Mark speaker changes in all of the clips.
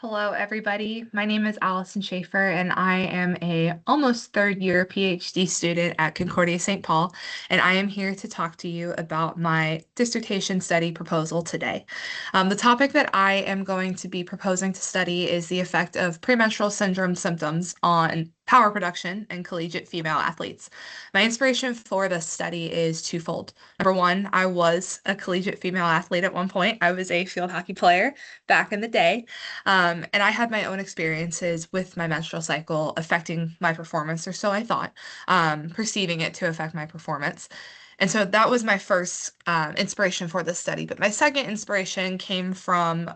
Speaker 1: Hello, everybody. My name is Allison Schaefer, and I am a almost third year PhD student at Concordia St. Paul, and I am here to talk to you about my dissertation study proposal today. The topic that I am going to be proposing to study is the effect of premenstrual syndrome symptoms on power production in collegiate female athletes. My inspiration for this study is twofold. Number one, I was a collegiate female athlete at one point. I was a field hockey player back in the day. And I had my own experiences with my menstrual cycle affecting my performance, or so I thought, perceiving it to affect my performance. And so that was my first inspiration for this study. But my second inspiration came from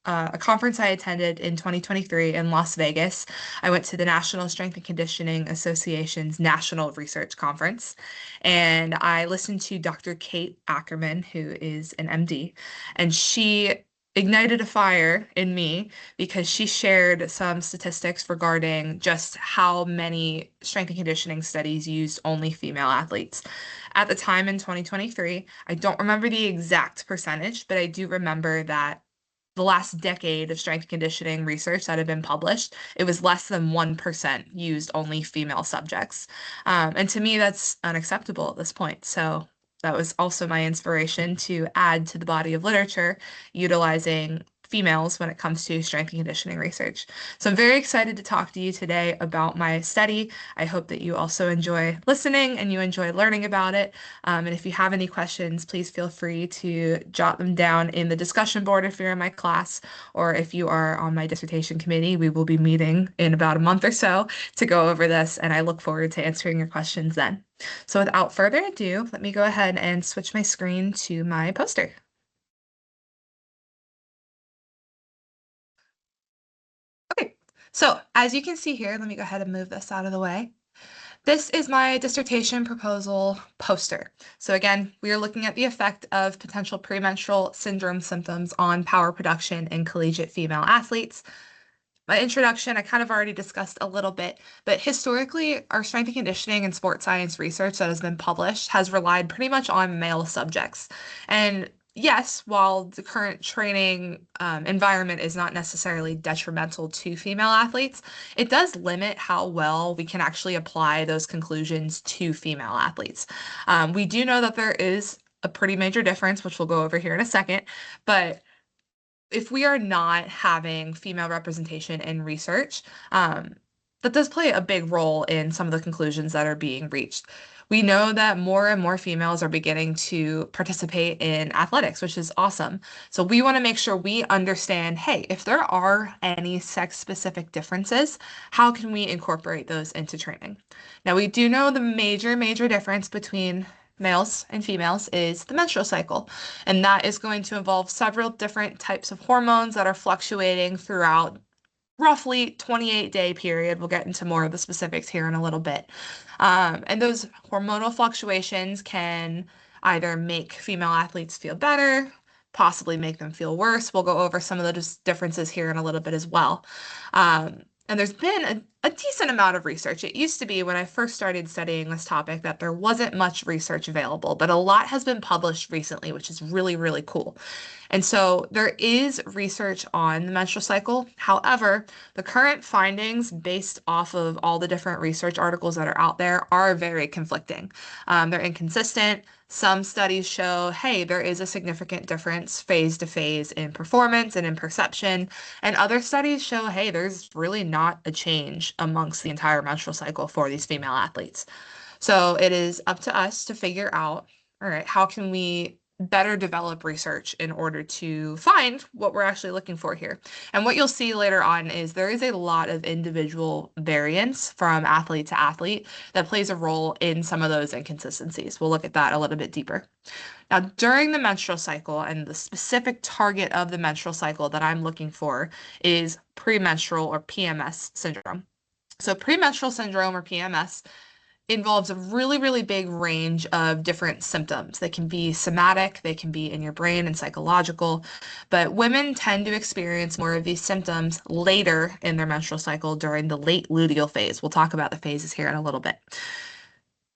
Speaker 1: a conference I attended in 2023 in Las Vegas. I went to the National Strength and Conditioning Association's National Research Conference, and I listened to Dr. Kate Ackerman, who is an MD, and she ignited a fire in me because she shared some statistics regarding just how many strength and conditioning studies used only female athletes. At the time in 2023, I don't remember the exact percentage, but I do remember that the last decade of strength and conditioning research that had been published, it was less than 1% used only female subjects. And to me, that's unacceptable at this point. So that was also my inspiration to add to the body of literature utilizing females when it comes to strength and conditioning research. So I'm very excited to talk to you today about my study. I hope that you also enjoy listening and you enjoy learning about it. And if you have any questions, please feel free to jot them down in the discussion board if you're in my class, or if you are on my dissertation committee. We will be meeting in about a month or so to go over this, and I look forward to answering your questions then. So without further ado, let me go ahead and switch my screen to my poster. Okay, so as you can see here, let me go ahead and move this out of the way. This is my dissertation proposal poster. So again, we are looking at the effect of potential premenstrual syndrome symptoms on power production in collegiate female athletes. My introduction, I kind of already discussed a little bit, but historically, our strength and conditioning and sports science research that has been published has relied pretty much on male subjects. And yes, while the current training environment is not necessarily detrimental to female athletes, it does limit how well we can actually apply those conclusions to female athletes. We do know that there is a pretty major difference, which we'll go over here in a second, but if we are not having female representation in research, that does play a big role in some of the conclusions that are being reached. We know that more and more females are beginning to participate in athletics, which is awesome. So we want to make sure we understand, hey, if there are any sex-specific differences, how can we incorporate those into training? Now, we do know the major difference between males and females is the menstrual cycle. And that is going to involve several different types of hormones that are fluctuating throughout roughly 28-day period. We'll get into more of the specifics here in a little bit. And those hormonal fluctuations can either make female athletes feel better, possibly make them feel worse. We'll go over some of the differences here in a little bit as well. And there's been a decent amount of research. It used to be when I first started studying this topic that there wasn't much research available, but a lot has been published recently, which is really cool. And so there is research on the menstrual cycle. However, the current findings based off of all the different research articles that are out there are very conflicting. They're inconsistent. Some studies show, hey, there is a significant difference phase to phase in performance and in perception. And other studies show, hey, there's really not a change amongst the entire menstrual cycle for these female athletes. So it is up to us to figure out, all right, how can we better develop research in order to find what we're actually looking for here. And what you'll see later on is there is a lot of individual variance from athlete to athlete that plays a role in some of those inconsistencies. We'll look at that a little bit deeper. Now, during the menstrual cycle, and the specific target of the menstrual cycle that I'm looking for is premenstrual or PMS syndrome. So premenstrual syndrome or PMS involves a really big range of different symptoms. They can be somatic, they can be in your brain and psychological, but women tend to experience more of these symptoms later in their menstrual cycle during the late luteal phase. We'll talk about the phases here in a little bit.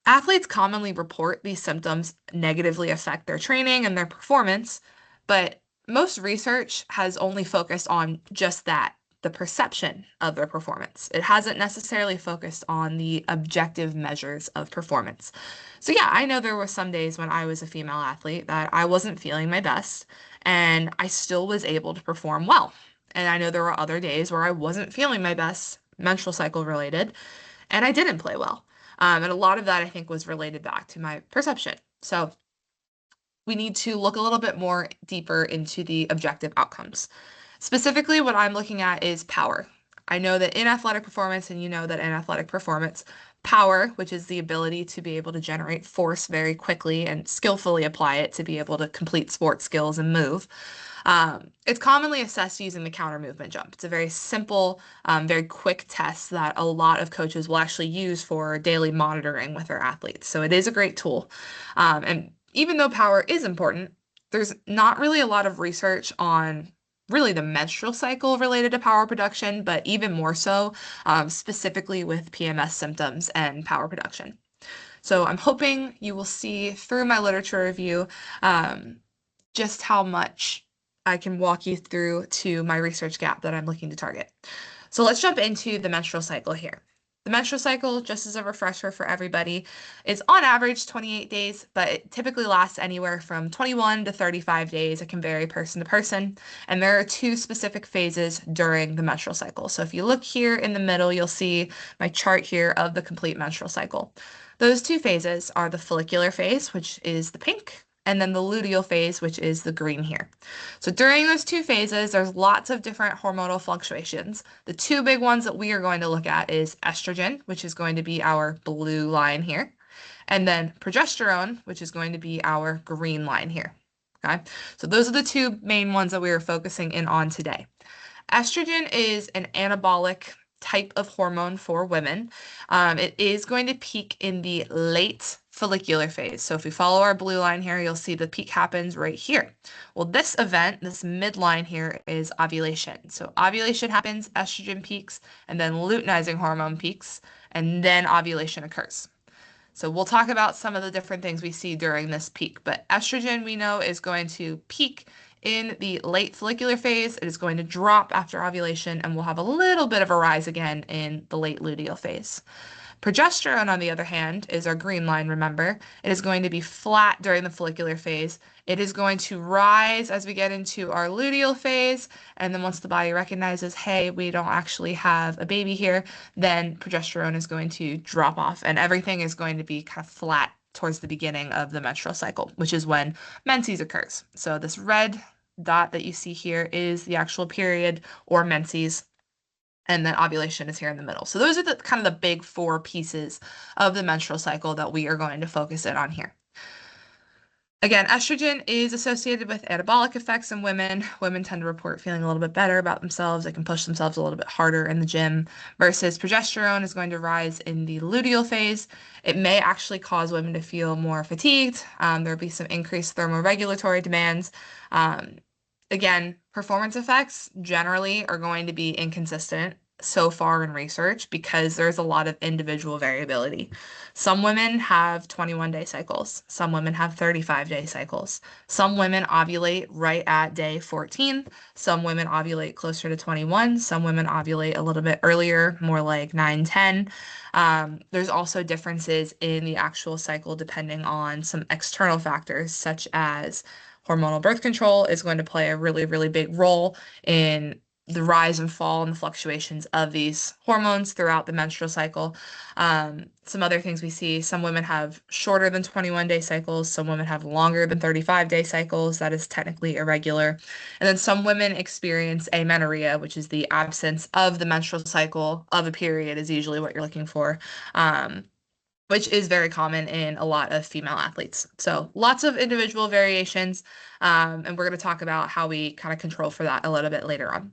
Speaker 1: Athletes commonly report these symptoms negatively affect their training and their performance, but most research has only focused on just that the perception of their performance. It hasn't necessarily focused on the objective measures of performance. So yeah, I know there were some days when I was a female athlete that I wasn't feeling my best, and I still was able to perform well. And I know there were other days where I wasn't feeling my best, menstrual cycle related, and I didn't play well. And a lot of that I think was related back to my perception. So we need to look a little bit more deeper into the objective outcomes. Specifically, what I'm looking at is power. I know that in athletic performance, and you know that in athletic performance, power, which is the ability to be able to generate force very quickly and skillfully apply it to be able to complete sport skills and move, it's commonly assessed using the counter movement jump. It's a very simple, very quick test that a lot of coaches will actually use for daily monitoring with their athletes. So it is a great tool. And even though power is important, there's not really a lot of research on really the menstrual cycle related to power production, but even more so, specifically with PMS symptoms and power production. So I'm hoping you will see through my literature review just how much I can walk you through to my research gap that I'm looking to target. So let's jump into the menstrual cycle here. The menstrual cycle, just as a refresher for everybody, is on average 28 days, but it typically lasts anywhere from 21 to 35 days. It can vary person to person. And there are two specific phases during the menstrual cycle. So if you look here in the middle, you'll see my chart here of the complete menstrual cycle. Those two phases are the follicular phase, which is the pink, and then the luteal phase, which is the green here. So during those two phases, there's lots of different hormonal fluctuations. The two big ones that we are going to look at is estrogen, which is going to be our blue line here, and then progesterone, which is going to be our green line here. Okay, so those are the two main ones that we are focusing in on today. Estrogen is an anabolic type of hormone for women. It is going to peak in the late follicular phase. So if we follow our blue line here, you'll see the peak happens right here. Well, this event, this midline here, is ovulation. So ovulation happens, estrogen peaks, and then luteinizing hormone peaks, and then ovulation occurs. So we'll talk about some of the different things we see during this peak, but estrogen we know is going to peak in the late follicular phase. It is going to drop after ovulation, and we'll have a little bit of a rise again in the late luteal phase. Progesterone, on the other hand, is our green line, remember. It is going to be flat during the follicular phase. It is going to rise as we get into our luteal phase, and then once the body recognizes, hey, we don't actually have a baby here, then progesterone is going to drop off, and everything is going to be kind of flat towards the beginning of the menstrual cycle, which is when menses occurs. So this red dot that you see here is the actual period or menses, and then ovulation is here in the middle. So those are the kind of the big four pieces of the menstrual cycle that we are going to focus in on here. Again, estrogen is associated with anabolic effects in women. Women tend to report feeling a little bit better about themselves. They can push themselves a little bit harder in the gym, versus progesterone is going to rise in the luteal phase. It may actually cause women to feel more fatigued. There'll be some increased thermoregulatory demands. Again, performance effects generally are going to be inconsistent so far in research because there's a lot of individual variability. Some women have 21-day cycles. Some women have 35-day cycles. Some women ovulate right at day 14. Some women ovulate closer to 21. Some women ovulate a little bit earlier, more like 9, 10. There's also differences in the actual cycle depending on some external factors, such as hormonal birth control is going to play a really, really big role in the rise and fall and the fluctuations of these hormones throughout the menstrual cycle. Some other things we see, some women have shorter than 21-day cycles. Some women have longer than 35-day cycles. That is technically irregular. And then some women experience amenorrhea, which is the absence of the menstrual cycle of a period is usually what you're looking for. Which is very common in a lot of female athletes. So lots of individual variations, and we're going to talk about how we kind of control for that a little bit later on.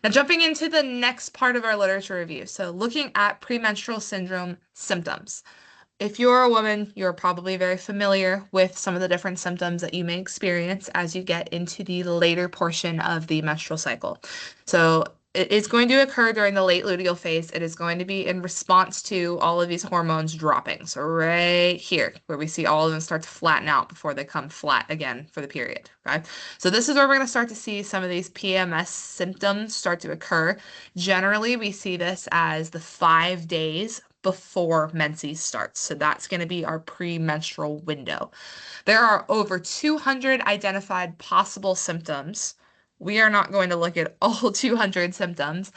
Speaker 1: Now, jumping into the next part of our literature review. So looking at premenstrual syndrome symptoms. If you're a woman, you're probably very familiar with some of the different symptoms that you may experience as you get into the later portion of the menstrual cycle. So It is going to occur during the late luteal phase. It is going to be in response to all of these hormones dropping. So right here, where we see all of them start to flatten out before they come flat again for the period, okay? So this is where we're going to start to see some of these PMS symptoms start to occur. Generally, we see this as the 5 days before menses starts. So that's going to be our premenstrual window. There are over 200 identified possible symptoms. We are not going to look at all 200 symptoms,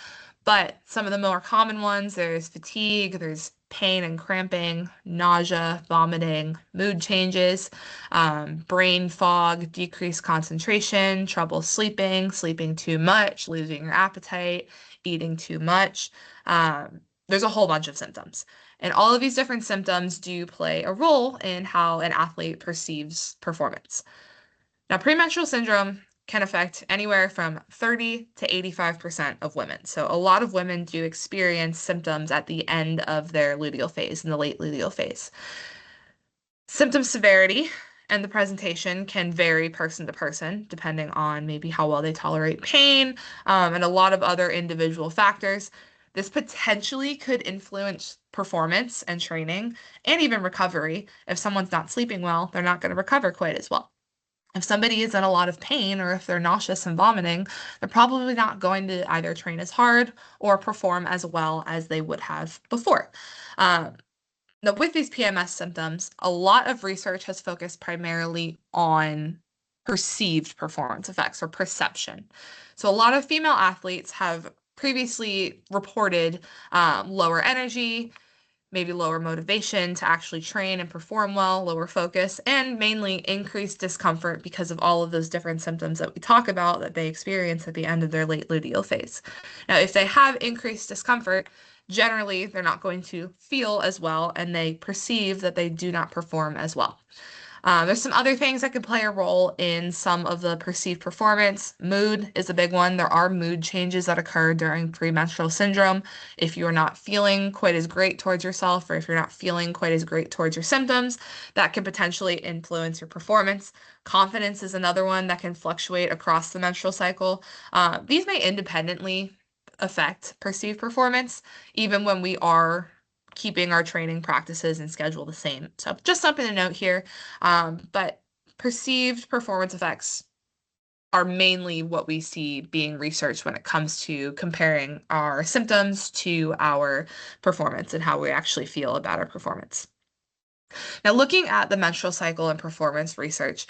Speaker 1: but some of the more common ones, there's fatigue, there's pain and cramping, nausea, vomiting, mood changes, brain fog, decreased concentration, trouble sleeping, sleeping too much, losing your appetite, eating too much. There's a whole bunch of symptoms. And all of these different symptoms do play a role in how an athlete perceives performance. Now, premenstrual syndrome can affect anywhere from 30 to 85% of women. So a lot of women do experience symptoms at the end of their luteal phase, in the late luteal phase. Symptom severity and the presentation can vary person to person, depending on maybe how well they tolerate pain, and a lot of other individual factors. This potentially could influence performance and training and even recovery. If someone's not sleeping well, they're not going to recover quite as well. If somebody is in a lot of pain or if they're nauseous and vomiting, they're probably not going to either train as hard or perform as well as they would have before. Now, with these PMS symptoms, a lot of research has focused primarily on perceived performance effects or perception. So, a lot of female athletes have previously reported lower energy, maybe lower motivation to actually train and perform well, lower focus, and mainly increased discomfort because of all of those different symptoms that we talk about that they experience at the end of their late luteal phase. Now, if they have increased discomfort, generally they're not going to feel as well and they perceive that they do not perform as well. There's some other things that could play a role in some of the perceived performance. Mood is a big one. There are mood changes that occur during premenstrual syndrome. If you're not feeling quite as great towards yourself, or if you're not feeling quite as great towards your symptoms, that can potentially influence your performance. Confidence is another one that can fluctuate across the menstrual cycle. These may independently affect perceived performance, even when we are keeping our training practices and schedule the same. So just something to note here. But perceived performance effects are mainly what we see being researched when it comes to comparing our symptoms to our performance and how we actually feel about our performance. Now, looking at the menstrual cycle and performance research,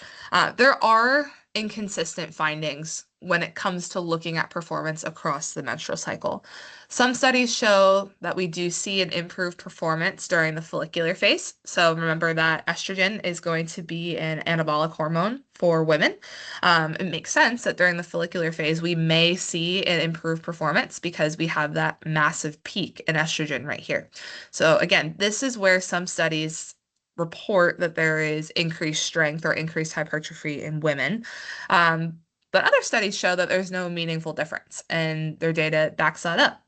Speaker 1: there are inconsistent findings when it comes to looking at performance across the menstrual cycle. Some studies show that we do see an improved performance during the follicular phase. So remember that estrogen is going to be an anabolic hormone for women. It makes sense that during the follicular phase, we may see an improved performance because we have that massive peak in estrogen right here. So again, this is where some studies report that there is increased strength or increased hypertrophy in women. But other studies show that there's no meaningful difference, and their data backs that up.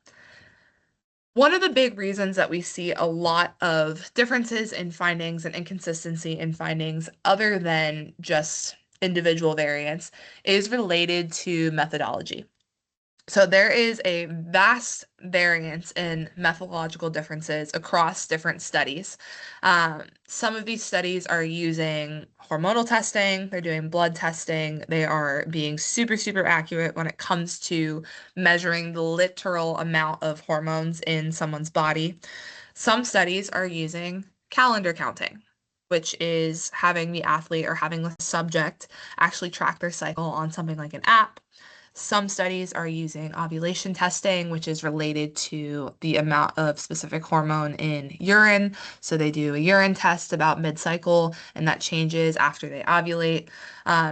Speaker 1: One of the big reasons that we see a lot of differences in findings and inconsistency in findings, other than just individual variance, is related to methodology. So there is a vast variance in methodological differences across different studies. Some of these studies are using hormonal testing, they're doing blood testing, they are being super, super accurate when it comes to measuring the literal amount of hormones in someone's body. Some studies are using calendar counting, which is having the athlete or having the subject actually track their cycle on something like an app. Some studies are using ovulation testing, which is related to the amount of specific hormone in urine. So they do a urine test about mid-cycle, and that changes after they ovulate.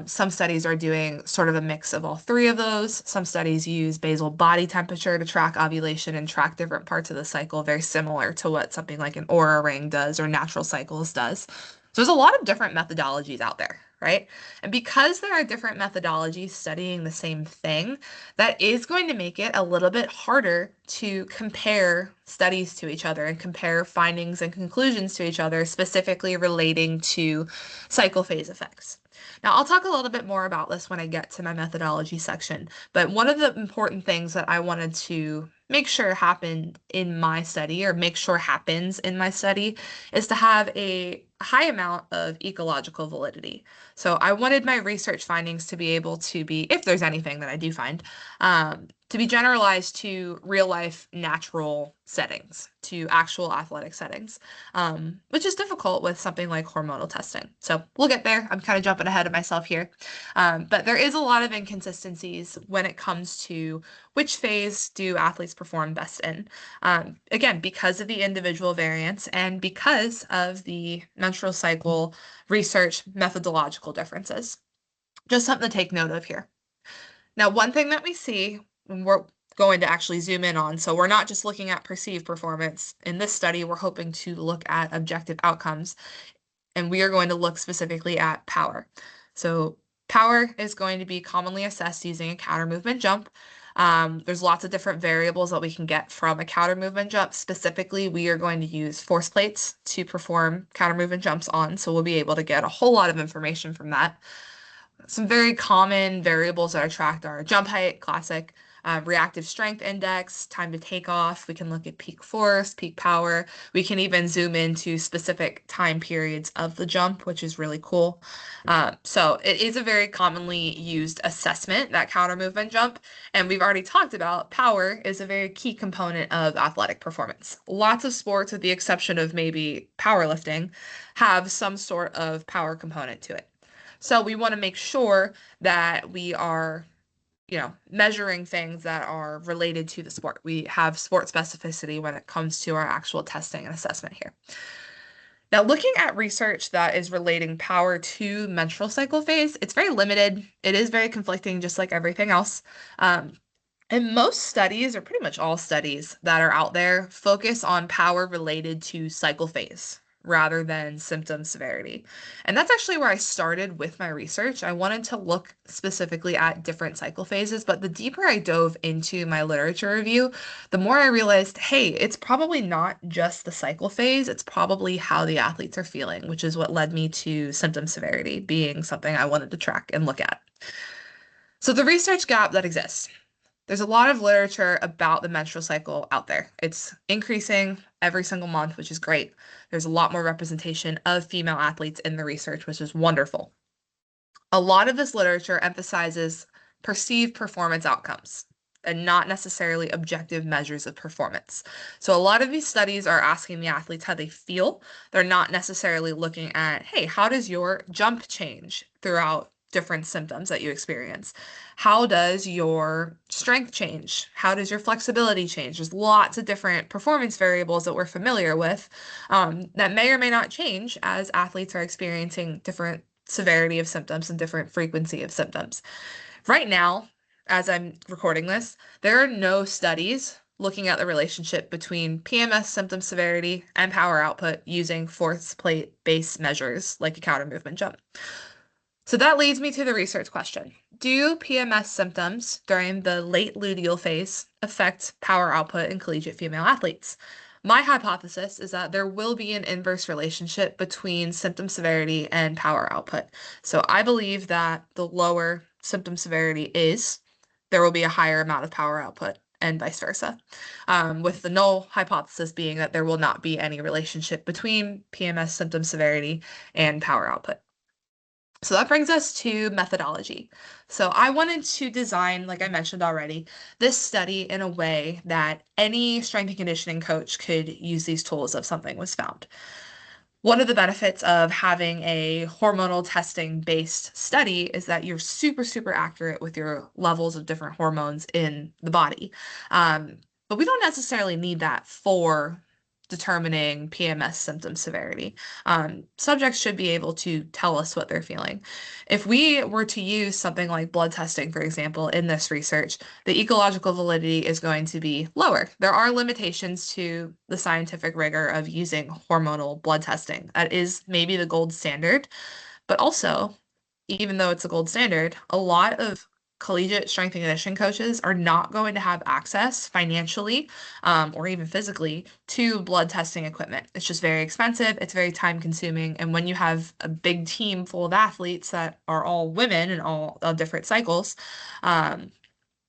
Speaker 1: Some studies are doing sort of a mix of all three of those. Some studies use basal body temperature to track ovulation and track different parts of the cycle, very similar to what something like an Oura ring does or natural cycles does. So there's a lot of different methodologies out there. right? And because there are different methodologies studying the same thing, that is going to make it a little bit harder to compare studies to each other and compare findings and conclusions to each other, specifically relating to cycle phase effects. Now, I'll talk a little bit more about this when I get to my methodology section, but one of the important things that I wanted to make sure happened in my study, or make sure happens in my study, is to have a high amount of ecological validity. So I wanted my research findings to be able to be, if there's anything that I do find, to be generalized to real life natural settings, to actual athletic settings, which is difficult with something like hormonal testing. So we'll get there. I'm kind of jumping ahead of myself here. But there is a lot of inconsistencies when it comes to which phase do athletes perform best in. Again, because of the individual variance and because of the menstrual cycle research methodological differences. Just something to take note of here. Now, one thing that we see when we're going to actually zoom in on, so we're not just looking at perceived performance. In this study, we're hoping to look at objective outcomes, and we are going to look specifically at power. So power is going to be commonly assessed using a counter movement jump. There's lots of different variables that we can get from a counter movement jump. Specifically, we are going to use force plates to perform counter movement jumps on, so we'll be able to get a whole lot of information from that. Some very common variables that are tracked are jump height, classic, reactive strength index, time to take off. We can look at peak force, peak power. We can even zoom into specific time periods of the jump, which is really cool. So it is a very commonly used assessment, that counter movement jump. And we've already talked about power is a very key component of athletic performance. Lots of sports, with the exception of maybe powerlifting, have some sort of power component to it. So we want to make sure that we are, measuring things that are related to the sport. We have sport specificity when it comes to our actual testing and assessment here. Now, looking at research that is relating power to menstrual cycle phase, it's very limited. It is very conflicting, just like everything else. And most studies, or pretty much all studies that are out there, focus on power related to cycle phase rather than symptom severity. And that's actually where I started with my research. I wanted to look specifically at different cycle phases, but the deeper I dove into my literature review, the more I realized, hey, it's probably not just the cycle phase, it's probably how the athletes are feeling, which is what led me to symptom severity being something I wanted to track and look at. So the research gap that exists. There's a lot of literature about the menstrual cycle out there. It's increasing every single month, which is great. There's a lot more representation of female athletes in the research, which is wonderful. A lot of this literature emphasizes perceived performance outcomes and not necessarily objective measures of performance. So a lot of these studies are asking the athletes how they feel. They're not necessarily looking at, hey, how does your jump change throughout different symptoms that you experience? How does your strength change? How does your flexibility change? There's lots of different performance variables that we're familiar with that may or may not change as athletes are experiencing different severity of symptoms and different frequency of symptoms. Right now, as I'm recording this, there are no studies looking at the relationship between PMS symptom severity and power output using force plate based measures like a counter movement jump. So that leads me to the research question. Do PMS symptoms during the late luteal phase affect power output in collegiate female athletes? My hypothesis is that there will be an inverse relationship between symptom severity and power output. So I believe that the lower symptom severity is, there will be a higher amount of power output and vice versa. With the null hypothesis being that there will not be any relationship between PMS symptom severity and power output. So that brings us to methodology. So I wanted to design, like I mentioned already, this study in a way that any strength and conditioning coach could use these tools if something was found. One of the benefits of having a hormonal testing based study is that you're super, super accurate with your levels of different hormones in the body. But we don't necessarily need that for determining PMS symptom severity. Subjects should be able to tell us what they're feeling. If we were to use something like blood testing, for example, in this research, the ecological validity is going to be lower. There are limitations to the scientific rigor of using hormonal blood testing. That is maybe the gold standard, but also even though it's a gold standard, a lot of collegiate strength and conditioning coaches are not going to have access financially, or even physically to blood testing equipment. It's just very expensive, it's very time consuming. And when you have a big team full of athletes that are all women and all on different cycles, um,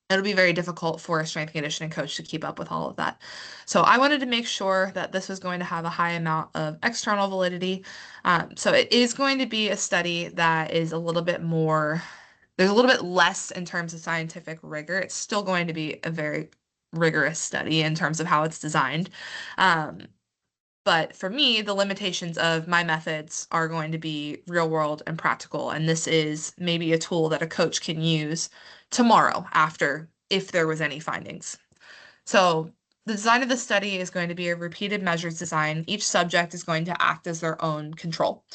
Speaker 1: it'll be very difficult for a strength and conditioning coach to keep up with all of that. So I wanted to make sure that this was going to have a high amount of external validity. So it is going to be a study that is a little bit more, there's a little bit less in terms of scientific rigor. It's still going to be a very rigorous study in terms of how it's designed. Um, but for me, the limitations of my methods are going to be real world and practical. And this is maybe a tool that a coach can use tomorrow after, if there was any findings. So the design of the study is going to be a repeated measures design. Each subject is going to act as their own control.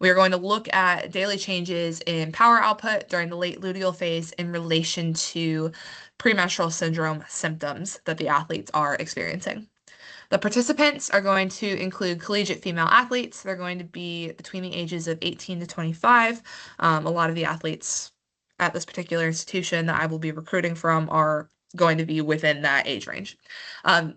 Speaker 1: We are going to look at daily changes in power output during the late luteal phase in relation to premenstrual syndrome symptoms that the athletes are experiencing. The participants are going to include collegiate female athletes. They're going to be between the ages of 18 to 25. A lot of the athletes at this particular institution that I will be recruiting from are going to be within that age range.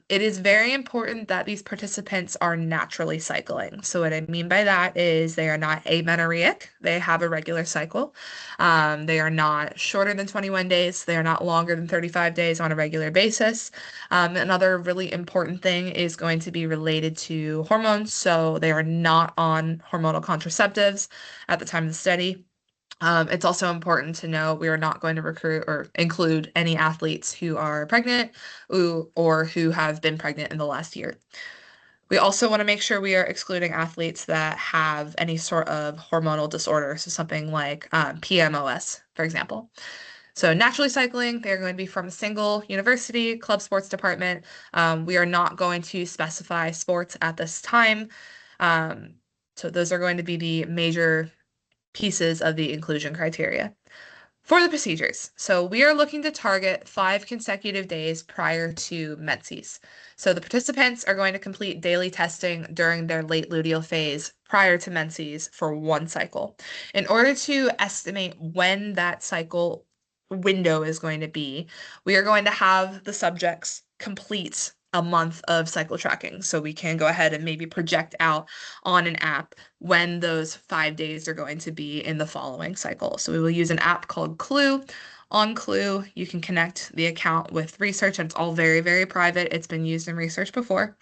Speaker 1: It is very important that these participants are naturally cycling. So what I mean by that is they are not amenorrheic. They have a regular cycle. They are not shorter than 21 days. They are not longer than 35 days on a regular basis. Another really important thing is going to be related to hormones. So they are not on hormonal contraceptives at the time of the study. It's also important to know we are not going to recruit or include any athletes who are pregnant or who have been pregnant in the last year. We also want to make sure we are excluding athletes that have any sort of hormonal disorder, so something like PMOS, for example. So naturally cycling, they're going to be from a single university, club sports department. We are not going to specify sports at this time. So those are going to be the major pieces of the inclusion criteria. For the procedures, so we are looking to target 5 consecutive days prior to menses. So the participants are going to complete daily testing during their late luteal phase prior to menses for 1 cycle. In order to estimate when that cycle window is going to be, we are going to have the subjects complete a month of cycle tracking. So we can go ahead and maybe project out on an app when those 5 days are going to be in the following cycle. So we will use an app called Clue. On Clue, you can connect the account with research, and it's all very, very private. It's been used in research before.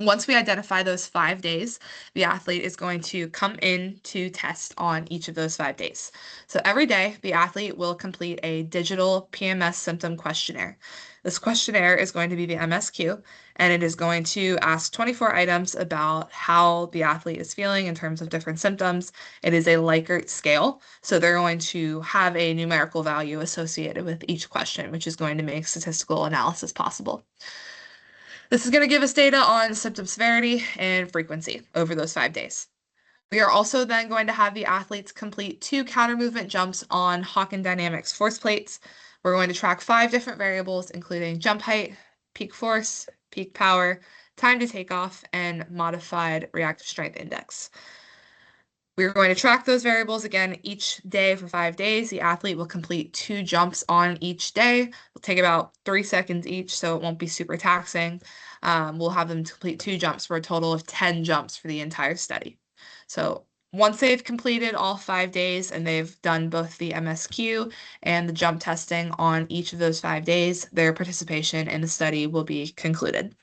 Speaker 1: Once we identify those 5 days, the athlete is going to come in to test on each of those 5 days. So every day, the athlete will complete a digital PMS symptom questionnaire. This questionnaire is going to be the MSQ, and it is going to ask 24 items about how the athlete is feeling in terms of different symptoms. It is a Likert scale, so they're going to have a numerical value associated with each question, which is going to make statistical analysis possible. This is going to give us data on symptom severity and frequency over those 5 days. We are also then going to have the athletes complete 2 counter movement jumps on Hawkin Dynamics force plates. We're going to track 5 different variables, including jump height, peak force, peak power, time to takeoff, and modified reactive strength index. We're going to track those variables again each day for 5 days. The athlete will complete 2 jumps on each day. It'll take about 3 seconds each, so it won't be super taxing. We'll have them complete 2 jumps for a total of 10 jumps for the entire study. So once they've completed all 5 days and they've done both the MSQ and the jump testing on each of those 5 days, their participation in the study will be concluded.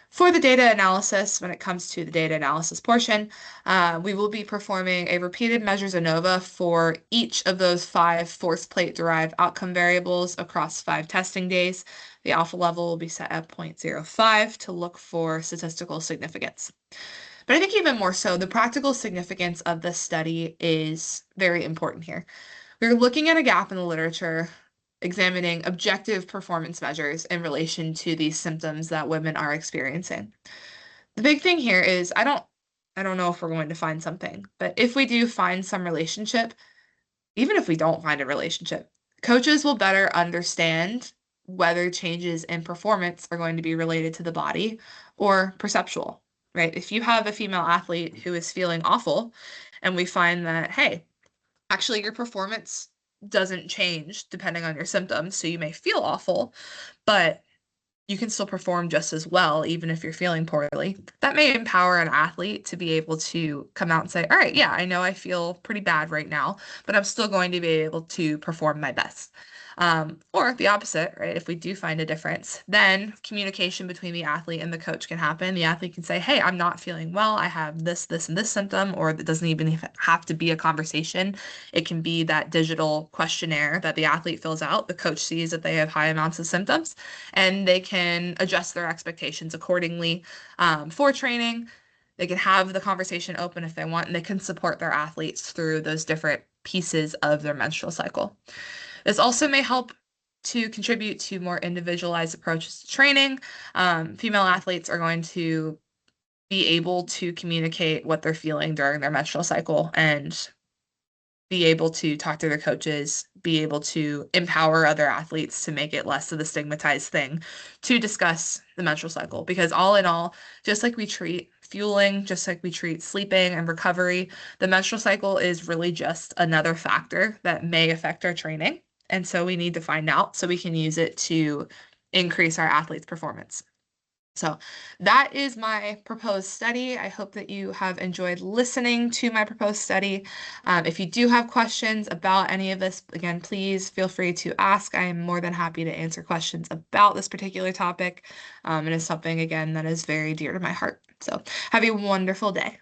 Speaker 1: For the data analysis, when it comes to the data analysis portion, we will be performing a repeated measures ANOVA for each of those 5 force plate derived outcome variables across 5 testing days. The alpha level will be set at 0.05 to look for statistical significance. But I think even more so, the practical significance of this study is very important here. We're looking at a gap in the literature examining objective performance measures in relation to these symptoms that women are experiencing. The big thing here is I don't know if we're going to find something, but if we do find some relationship, even if we don't find a relationship, coaches will better understand whether changes in performance are going to be related to the body or perceptual, right? If you have a female athlete who is feeling awful and we find that, hey, Actually, your performance doesn't change depending on your symptoms. So you may feel awful, but you can still perform just as well, even if you're feeling poorly. That may empower an athlete to be able to come out and say, all right, yeah, I know I feel pretty bad right now, but I'm still going to be able to perform my best. Or the opposite, right? If we do find a difference, then communication between the athlete and the coach can happen. The athlete can say, hey, I'm not feeling well. I have this, this, and this symptom, or it doesn't even have to be a conversation. It can be that digital questionnaire that the athlete fills out. The coach sees that they have high amounts of symptoms and they can adjust their expectations accordingly for training. They can have the conversation open if they want, and they can support their athletes through those different pieces of their menstrual cycle. This also may help to contribute to more individualized approaches to training. Female athletes are going to be able to communicate what they're feeling during their menstrual cycle and be able to talk to their coaches, be able to empower other athletes to make it less of a stigmatized thing to discuss the menstrual cycle. Because all in all, just like we treat fueling, just like we treat sleeping and recovery, the menstrual cycle is really just another factor that may affect our training. And so we need to find out so we can use it to increase our athletes' performance. So that is my proposed study. I hope that you have enjoyed listening to my proposed study. If you do have questions about any of this, again, please feel free to ask. I am more than happy to answer questions about this particular topic. It is something, again, that is very dear to my heart. So have a wonderful day.